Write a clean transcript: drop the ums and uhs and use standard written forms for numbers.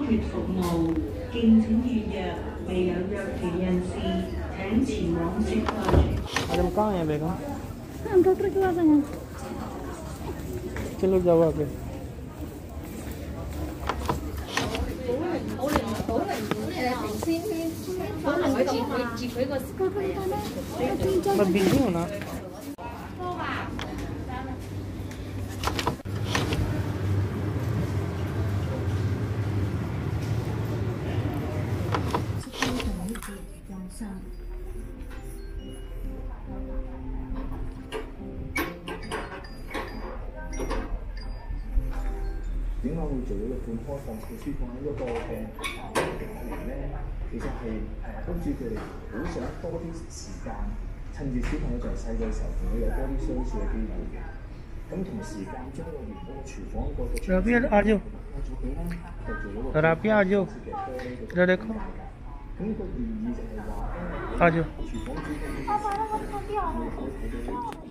血服務，敬請預約。未有約團人士，請前往食飯。Ada kang ya begam? Ang dokter keluarnya. Chalo jawa ke. Mabili mo na.點解會做呢個半開放措施放喺一個嘅嚟咧？其實係好似佢哋好想多啲時間，趁住小朋友仲細嘅時候，同佢有多啲相處嘅機會嘅。咁同時間將個原本嘅廚房嗰個Rabi आ जाओ Rabi आ जाओ इधर देखो 咁個原意就係話आ जाओ 廚房主人。